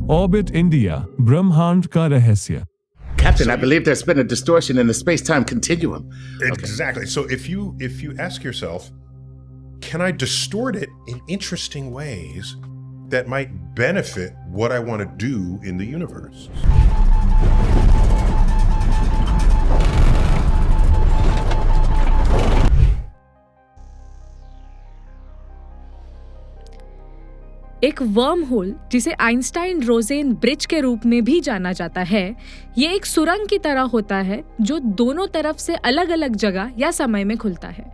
Orbit India, Brahmand ka rahasya. Captain, I believe there's been a distortion in the space-time continuum. Exactly. So if you ask yourself, can I distort it in interesting ways that might benefit what I want to do in the universe? एक worm hole, जिसे Einstein Rosen bridge के रूप में भी जाना जाता है, ये एक सुरंग की तरह होता है जो दोनों तरफ से अलग अलग जगह या समय में खुलता है।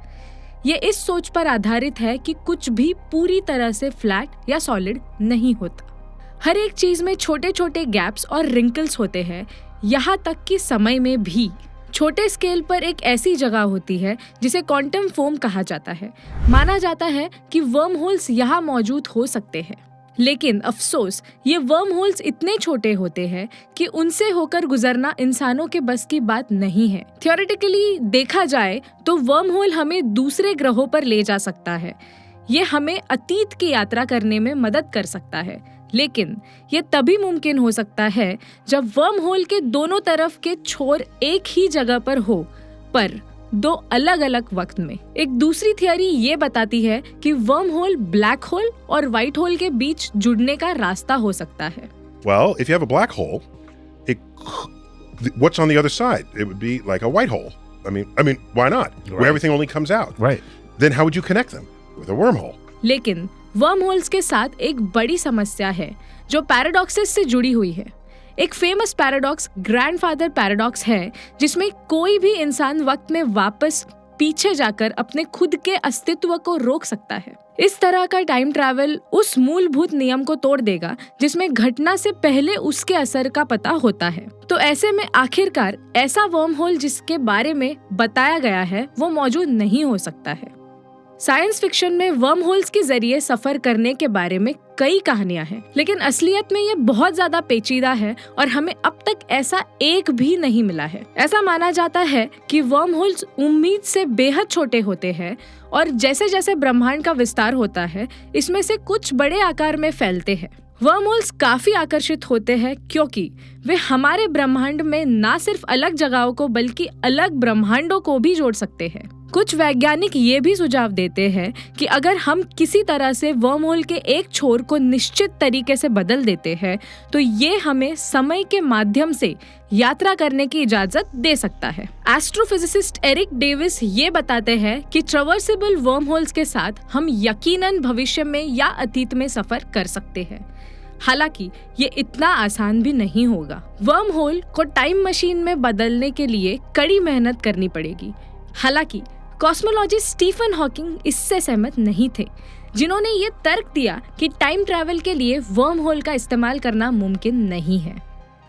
ये इस सोच पर आधारित है कि कुछ भी पूरी तरह से फ्लैट या सॉलिड नहीं होता। हर एक चीज में छोटे छोटे गैप्स और रिंकल्स होते हैं, यहाँ तक कि समय में भी। छोटे स्केल पर एक ऐसी जगह होती है जिसे क्वांटम फोम कहा जाता है। माना जाता है कि वर्म होल्स यहाँ मौजूद हो सकते हैं, लेकिन अफसोस ये वर्म होल्स इतने छोटे होते हैं कि उनसे होकर गुजरना इंसानों के बस की बात नहीं है। थ्योरेटिकली देखा जाए तो वर्म होल हमें दूसरे ग्रहों पर ले जा सकता है। ये हमें अतीत की यात्रा करने में मदद कर सकता है, लेकिन ये तभी मुमकिन हो सकता है जब वर्म होल के दोनों तरफ के छोर एक ही जगह पर हो, पर दो अलग अलग वक्त में। एक दूसरी थियरी ये बताती है कि वर्म होल ब्लैक होल और व्हाइट होल के बीच जुड़ने का रास्ता हो सकता है। Well, if you have a black hole, what's on the other side? It would be like a white hole. I mean, why not? Right. Where everything only comes out. Right. Then how would you connect them? With a wormhole. लेकिन worm holes के साथ एक बड़ी समस्या है जो paradoxes से जुड़ी हुई है। एक फेमस पैराडॉक्स ग्रैंडफादर पैराडॉक्स है, जिसमें कोई भी इंसान वक्त में वापस पीछे जाकर अपने खुद के अस्तित्व को रोक सकता है। इस तरह का टाइम ट्रैवल उस मूलभूत नियम को तोड़ देगा जिसमें घटना से पहले उसके असर का पता होता है। तो ऐसे में आखिरकार ऐसा वर्म होल जिसके बारे में बताया गया है वो मौजूद नहीं हो सकता है। साइंस फिक्शन में वर्म होल्स के जरिए सफर करने के बारे में कई कहानियां हैं, लेकिन असलियत में ये बहुत ज्यादा पेचीदा है और हमें अब तक ऐसा एक भी नहीं मिला है। ऐसा माना जाता है कि वर्म होल्स उम्मीद से बेहद छोटे होते हैं और जैसे जैसे ब्रह्मांड का विस्तार होता है, इसमें से कुछ बड़े आकार में फैलते हैं। वर्म होल्स काफी आकर्षित होते हैं क्योंकि वे हमारे ब्रह्मांड में न सिर्फ अलग जगहों को बल्कि अलग ब्रह्मांडों को भी जोड़ सकते हैं। कुछ वैज्ञानिक ये भी सुझाव देते हैं कि अगर हम किसी तरह से वर्म होल के एक छोर को निश्चित तरीके से बदल देते हैं तो ये हमें समय के माध्यम से यात्रा करने की इजाजत दे सकता है। एस्ट्रोफिजिसिस्ट एरिक डेविस ये बताते हैं कि ट्रवर्सेबल वर्म होल्स के साथ हम यकीनन भविष्य में या अतीत में सफर कर सकते हैं। हालांकि ये इतना आसान भी नहीं होगा। वर्म होल को टाइम मशीन में बदलने के लिए कड़ी मेहनत करनी पड़ेगी। हालांकि कॉस्मोलॉजिस्ट स्टीफन हॉकिंग इससे सहमत नहीं थे, जिन्होंने ये तर्क दिया कि टाइम ट्रैवल के लिए वर्म होल का इस्तेमाल करना मुमकिन नहीं है।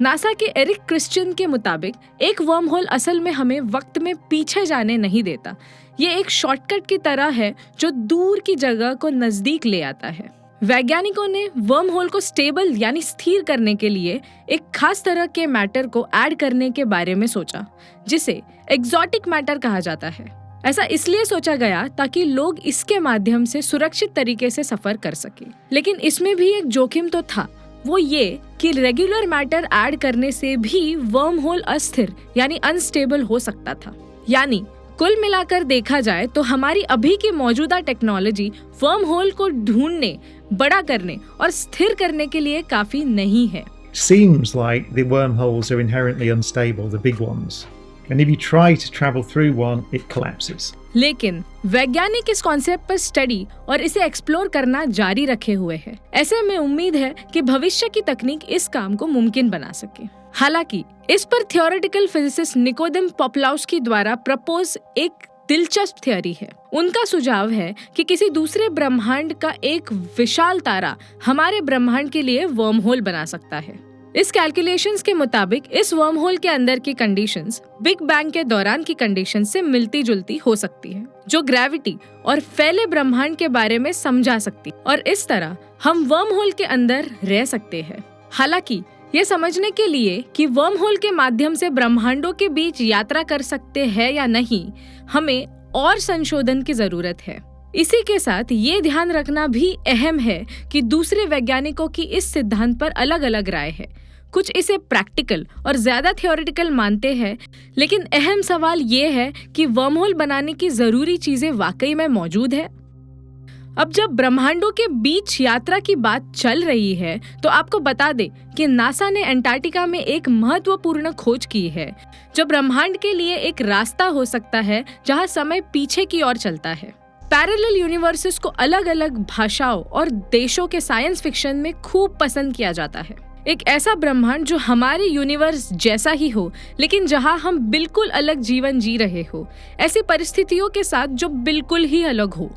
नासा के एरिक क्रिश्चियन के मुताबिक एक वर्म होल असल में हमें वक्त में पीछे जाने नहीं देता। ये एक शॉर्टकट की तरह है जो दूर की जगह को नजदीक ले आता है। वैज्ञानिकों ने वर्म होल को स्टेबल यानी स्थिर करने के लिए एक खास तरह के मैटर को ऐड करने के बारे में सोचा, जिसे एक्सोटिक मैटर कहा जाता है। ऐसा इसलिए सोचा गया ताकि लोग इसके माध्यम से सुरक्षित तरीके से सफर कर सके। लेकिन इसमें भी एक जोखिम तो था, वो ये कि रेगुलर मैटर ऐड करने से भी वर्म होल अस्थिर यानी अनस्टेबल हो सकता था। यानी कुल मिलाकर देखा जाए तो हमारी अभी की मौजूदा टेक्नोलॉजी वर्म होल को ढूंढने, बड़ा करने और स्थिर करने के लिए काफी नहीं है। Seems like the wormholes are inherently unstable, the big ones. And if you try to travel through one, it collapses. लेकिन वैज्ञानिक इस कॉन्सेप्ट पर स्टडी और इसे एक्सप्लोर करना जारी रखे हुए हैं। ऐसे में उम्मीद है कि भविष्य की तकनीक इस काम को मुमकिन बना सके। हालांकि इस पर थियोरेटिकल फिजिसिस्ट निकोदेम पोप्लाउस्की द्वारा प्रपोज एक दिलचस्प थ्योरी है। उनका सुझाव है कि किसी दूसरे ब्रह्मांड का एक विशाल तारा हमारे ब्रह्मांड के लिए वर्म होल बना सकता है। इस कैलकुलेशंस के मुताबिक इस वर्म होल के अंदर की कंडीशंस बिग बैंग के दौरान की कंडीशंस से मिलती जुलती हो सकती है, जो ग्रेविटी और फैले ब्रह्मांड के बारे में समझा सकती, और इस तरह हम वर्म होल के अंदर रह सकते हैं। हालांकि ये समझने के लिए कि वर्म होल के माध्यम से ब्रह्मांडों के बीच यात्रा कर सकते हैं या नहीं, हमें और संशोधन की जरूरत है। इसी के साथ ये ध्यान रखना भी अहम है कि दूसरे वैज्ञानिकों की इस सिद्धांत पर अलग अलग राय है। कुछ इसे प्रैक्टिकल और ज्यादा थियोरेटिकल मानते हैं, लेकिन अहम सवाल ये है कि वर्महोल बनाने की जरूरी चीजें वाकई में मौजूद है। अब जब ब्रह्मांडों के बीच यात्रा की बात चल रही है तो आपको बता दे कि नासा ने अंटार्कटिका में एक महत्वपूर्ण खोज की है, जो ब्रह्मांड के लिए एक रास्ता हो सकता है जहां समय पीछे की ओर चलता है। पैरेलल यूनिवर्सेस को अलग अलग भाषाओं और देशों के साइंस फिक्शन में खूब पसंद किया जाता है। एक ऐसा ब्रह्मांड जो हमारे यूनिवर्स जैसा ही हो, लेकिन जहां हम बिल्कुल अलग जीवन जी रहे हो, ऐसी परिस्थितियों के साथ जो बिल्कुल ही अलग हो।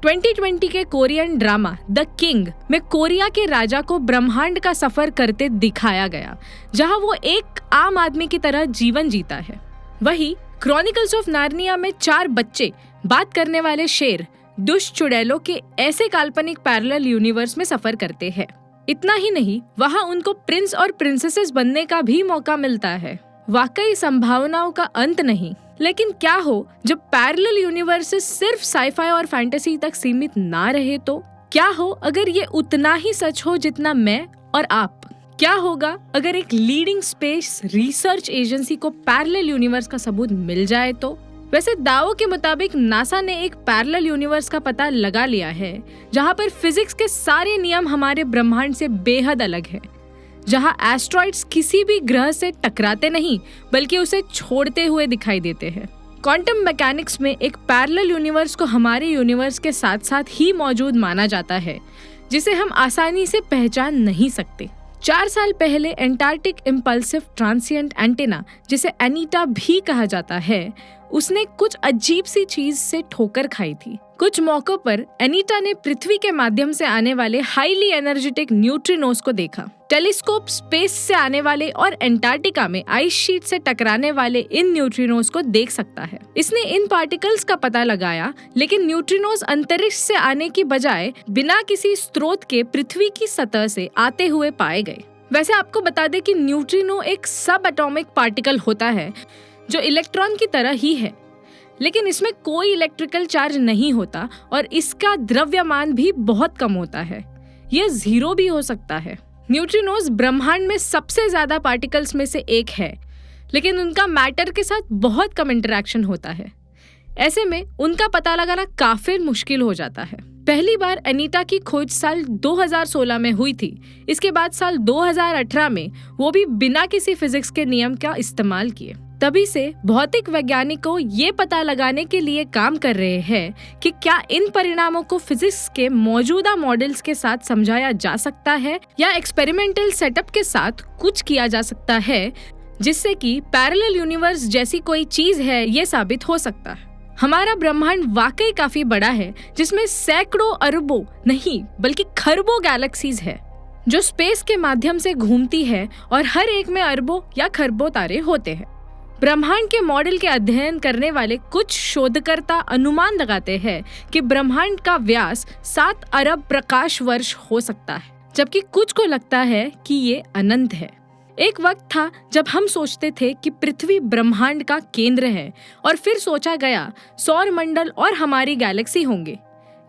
2020 के कोरियन ड्रामा द किंग में कोरिया के राजा को ब्रह्मांड का सफर करते दिखाया गया, जहां वो एक आम आदमी की तरह जीवन जीता है। वहीं क्रॉनिकल्स ऑफ नार्निया में 4 बच्चे बात करने वाले शेर दुष्ट चुड़ैलों के ऐसे काल्पनिक पैरेलल यूनिवर्स में सफर करते हैं। इतना ही नहीं, वहां उनको प्रिंस और प्रिंसेसेस बनने का भी मौका मिलता है। वाकई संभावनाओं का अंत नहीं। लेकिन क्या हो जब पैरेलल यूनिवर्सेस सिर्फ साईफाई और फैंटेसी तक सीमित ना रहे तो? क्या हो अगर ये उतना ही सच हो जितना मैं और आप? क्या होगा अगर एक लीडिंग स्पेस रिसर्च एजेंसी को पैरेलल यूनिवर्स का सबूत मिल जाए तो? वैसे दावों के मुताबिक नासा ने एक पैरेलल यूनिवर्स का पता लगा लिया है, जहां पर फिजिक्स के सारे नियम हमारे ब्रह्मांड से बेहद अलग है, जहां एस्ट्रॉइड्स किसी भी ग्रह से टकराते नहीं बल्कि उसे छोड़ते हुए दिखाई देते हैं। क्वांटम मैकेनिक्स में एक पैरेलल यूनिवर्स को हमारे यूनिवर्स के साथ साथ ही मौजूद माना जाता है, जिसे हम आसानी से पहचान नहीं सकते। 4 साल पहले एंटार्क्टिक इम्पल्सिव ट्रांसिएंट एंटेना, जिसे एनीटा भी कहा जाता है, उसने कुछ अजीब सी चीज से ठोकर खाई थी। कुछ मौकों पर एनीटा ने पृथ्वी के माध्यम से आने वाले हाईली एनर्जेटिक न्यूट्रिनोस को देखा। टेलीस्कोप स्पेस से आने वाले और अंटार्कटिका में आइस शीट से टकराने वाले इन न्यूट्रिनोस को देख सकता है। इसने इन पार्टिकल्स का पता लगाया, लेकिन न्यूट्रिनोस अंतरिक्ष से आने की बजाय बिना किसी स्रोत के पृथ्वी की सतह से आते हुए पाए गए। वैसे आपको बता दें कि न्यूट्रिनो एक सब एटॉमिक पार्टिकल होता है जो इलेक्ट्रॉन की तरह ही है, लेकिन इसमें कोई इलेक्ट्रिकल चार्ज नहीं होता और इसका द्रव्यमान भी बहुत कम होता है। यह 0 भी हो सकता है। न्यूट्रिनोज ब्रह्मांड में सबसे ज्यादा पार्टिकल्स में से एक है, लेकिन उनका मैटर के साथ बहुत कम इंटरेक्शन होता है। ऐसे में उनका पता लगाना काफी मुश्किल हो जाता है। पहली बार एनीटा की खोज साल 2016 में हुई थी। इसके बाद साल 2018 में वो भी बिना किसी फिजिक्स के नियम का इस्तेमाल किए। तभी से भौतिक वैज्ञानिकों ये पता लगाने के लिए काम कर रहे हैं कि क्या इन परिणामों को फिजिक्स के मौजूदा मॉडल्स के साथ समझाया जा सकता है या एक्सपेरिमेंटल सेटअप के साथ कुछ किया जा सकता है, जिससे कि पैरेलल यूनिवर्स जैसी कोई चीज है ये साबित हो सकता है। हमारा ब्रह्मांड वाकई काफी बड़ा है, जिसमें सैकड़ों अरबों नहीं बल्कि खरबों गैलेक्सीज है जो स्पेस के माध्यम से घूमती है और हर एक में अरबों या खरबों तारे होते हैं। ब्रह्मांड के मॉडल के अध्ययन करने वाले कुछ शोधकर्ता अनुमान लगाते हैं कि ब्रह्मांड का व्यास 7 अरब प्रकाश वर्ष हो सकता है, जबकि कुछ को लगता है कि ये अनंत है। एक वक्त था जब हम सोचते थे कि पृथ्वी ब्रह्मांड का केंद्र है और फिर सोचा गया सौर मंडल और हमारी गैलेक्सी होंगे,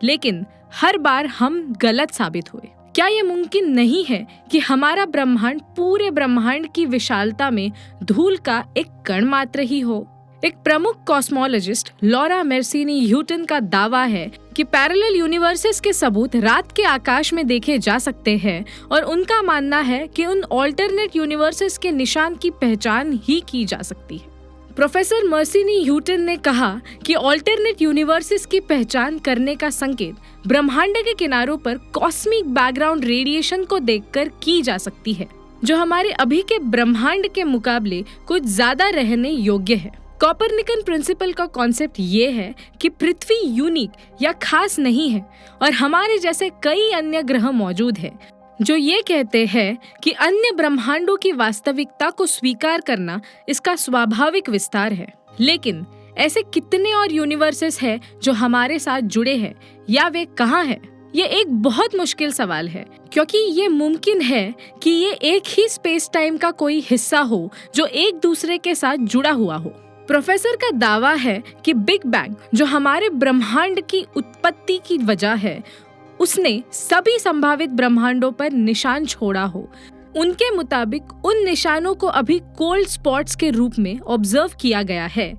लेकिन हर बार हम गलत साबित हुए। क्या ये मुमकिन नहीं है कि हमारा ब्रह्मांड पूरे ब्रह्मांड की विशालता में धूल का एक कण मात्र ही हो? एक प्रमुख कॉस्मोलॉजिस्ट लॉरा मेर्सिनी ह्यूटन का दावा है कि पैरेलल यूनिवर्सेस के सबूत रात के आकाश में देखे जा सकते हैं और उनका मानना है कि उन ऑल्टरनेट यूनिवर्सेस के निशान की पहचान ही की जा सकती है। प्रोफेसर मर्सिनी ह्यूटन ने कहा कि ऑल्टरनेट यूनिवर्सेस की पहचान करने का संकेत ब्रह्मांड के किनारों पर कॉस्मिक बैकग्राउंड रेडिएशन को देखकर की जा सकती है, जो हमारे अभी के ब्रह्मांड के मुकाबले कुछ ज्यादा रहने योग्य है। कोपरनिकन प्रिंसिपल का कॉन्सेप्ट ये है कि पृथ्वी यूनिक या खास नहीं है और हमारे जैसे कई अन्य ग्रह मौजूद है, जो ये कहते हैं कि अन्य ब्रह्मांडों की वास्तविकता को स्वीकार करना इसका स्वाभाविक विस्तार है। लेकिन ऐसे कितने और यूनिवर्सेस हैं जो हमारे साथ जुड़े हैं या वे कहाँ हैं? ये एक बहुत मुश्किल सवाल है, क्योंकि ये मुमकिन है कि ये एक ही स्पेस टाइम का कोई हिस्सा हो जो एक दूसरे के साथ जुड़ा हुआ हो। प्रोफेसर का दावा है कि बिग बैंग, जो हमारे ब्रह्मांड की उत्पत्ति की वजह है, उसने सभी संभावित ब्रह्मांडों पर निशान छोड़ा हो। उनके मुताबिक उन निशानों को अभी कोल्ड स्पॉट्स के रूप में ऑब्जर्व किया गया है,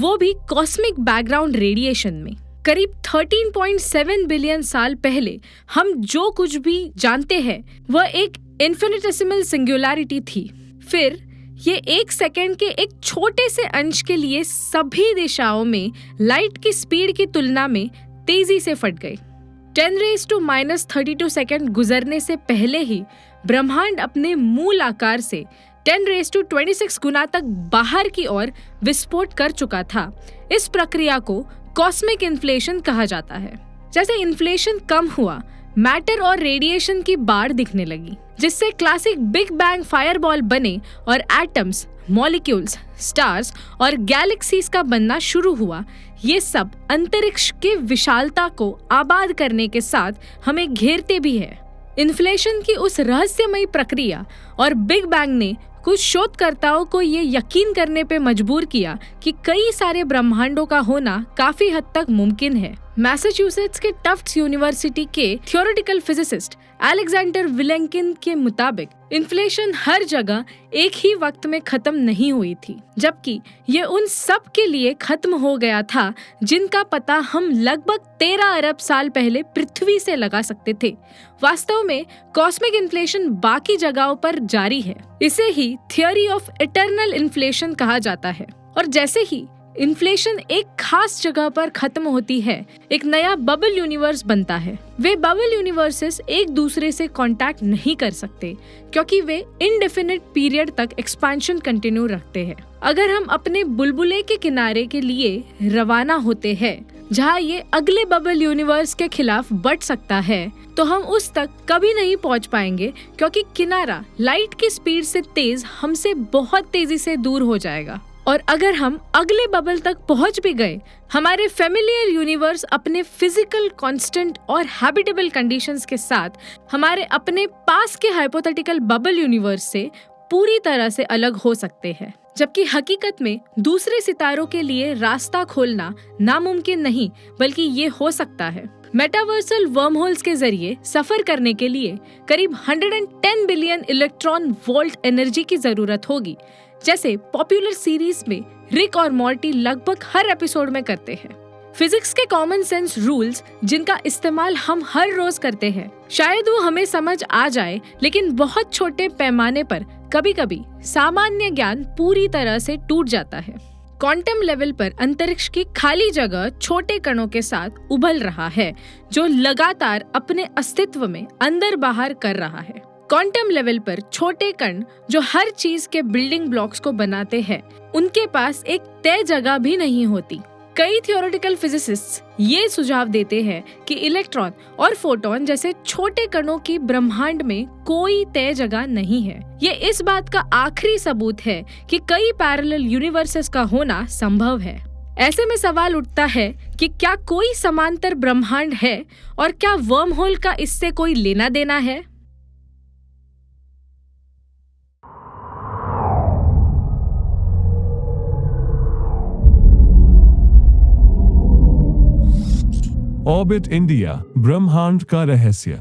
वो भी कॉस्मिक बैकग्राउंड रेडिएशन में। करीब 13.7 बिलियन साल पहले हम जो कुछ भी जानते हैं वह एक इन्फिनिटेसिमल सिंगुलैरिटी थी। फिर ये 1 सेकेंड के एक छोटे से अंश के लिए सभी दिशाओं में लाइट की स्पीड की तुलना में तेजी से फट गए। 10⁻32 सेकेंड गुजरने से पहले ही ब्रह्मांड अपने मूल आकार से 10⁻26 गुना तक बाहर की ओर विस्फोट कर चुका था। इस प्रक्रिया को कॉस्मिक इन्फ्लेशन कहा जाता है। जैसे इन्फ्लेशन कम हुआ, मैटर और रेडिएशन की बाढ़ दिखने लगी, जिससे क्लासिक बिग बैंग फायरबॉल बने और एटम्स, मॉलिक्यूल्स, स्टार्स और गैलेक्सीज का बनना शुरू हुआ। ये सब अंतरिक्ष के विशालता को आबाद करने के साथ हमें घेरते भी है। इन्फ्लेशन की उस रहस्यमयी प्रक्रिया और बिग बैंग ने कुछ शोधकर्ताओं को ये यकीन करने पे मजबूर किया कि कई सारे ब्रह्मांडों का होना काफी हद तक मुमकिन है। मैसाचुसेट्स के टफ्ट्स यूनिवर्सिटी के थियोरेटिकल फिजिसिस्ट अलेक्जेंडर विलेंकिन के मुताबिक इन्फ्लेशन हर जगह एक ही वक्त में खत्म नहीं हुई थी, जबकि ये उन सब के लिए खत्म हो गया था जिनका पता हम लगभग 13 अरब साल पहले पृथ्वी से लगा सकते थे। वास्तव में कॉस्मिक इन्फ्लेशन बाकी जगहों पर जारी है। इसे ही थियोरी ऑफ इटर्नल इन्फ्लेशन कहा जाता है। और जैसे ही इन्फ्लेशन एक खास जगह पर खत्म होती है, एक नया बबल यूनिवर्स बनता है। वे बबल यूनिवर्सेस एक दूसरे से कांटेक्ट नहीं कर सकते क्योंकि वे इनडेफिनिट पीरियड तक एक्सपेंशन कंटिन्यू रखते हैं। अगर हम अपने बुलबुले के किनारे के लिए रवाना होते हैं जहां ये अगले बबल यूनिवर्स के खिलाफ बढ़ सकता है, तो हम उस तक कभी नहीं पहुंच पाएंगे क्योंकि किनारा लाइट की स्पीड से तेज हमसे बहुत तेजी से दूर हो जाएगा। और अगर हम अगले बबल तक पहुंच भी गए, हमारे फेमिलियर यूनिवर्स अपने फिजिकल कांस्टेंट और हैबिटेबल कंडीशंस के साथ हमारे अपने पास के हाइपोथेटिकल बबल यूनिवर्स से पूरी तरह से अलग हो सकते हैं। जबकि हकीकत में दूसरे सितारों के लिए रास्ता खोलना नामुमकिन नहीं, बल्कि ये हो सकता है। मेटावर्सल वर्महोल्स के जरिए सफर करने के लिए करीब 110 बिलियन इलेक्ट्रॉन वोल्ट एनर्जी की जरूरत होगी, जैसे पॉपुलर सीरीज में रिक और मॉर्टी लगभग हर एपिसोड में करते हैं। फिजिक्स के कॉमन सेंस रूल्स जिनका इस्तेमाल हम हर रोज करते हैं, शायद वो हमें समझ आ जाए, लेकिन बहुत छोटे पैमाने पर कभी-कभी सामान्य ज्ञान पूरी तरह से टूट जाता है। क्वांटम लेवल पर अंतरिक्ष की खाली जगह छोटे कणों के साथ उभल रहा है, जो लगातार अपने अस्तित्व में अंदर बाहर कर रहा है। क्वांटम लेवल पर छोटे कण जो हर चीज के बिल्डिंग ब्लॉक्स को बनाते हैं, उनके पास एक तय जगह भी नहीं होती। कई थियोरेटिकल फिजिसिस्ट्स ये सुझाव देते हैं कि इलेक्ट्रॉन और फोटॉन जैसे छोटे कणों की ब्रह्मांड में कोई तय जगह नहीं है। ये इस बात का आखिरी सबूत है कि कई पैरेलल यूनिवर्सेस का होना संभव है। ऐसे में सवाल उठता है कि क्या कोई समांतर ब्रह्मांड है और क्या वर्महोल का इससे कोई लेना देना है? ऑर्बिट इंडिया, ब्रह्मांड का रहस्य।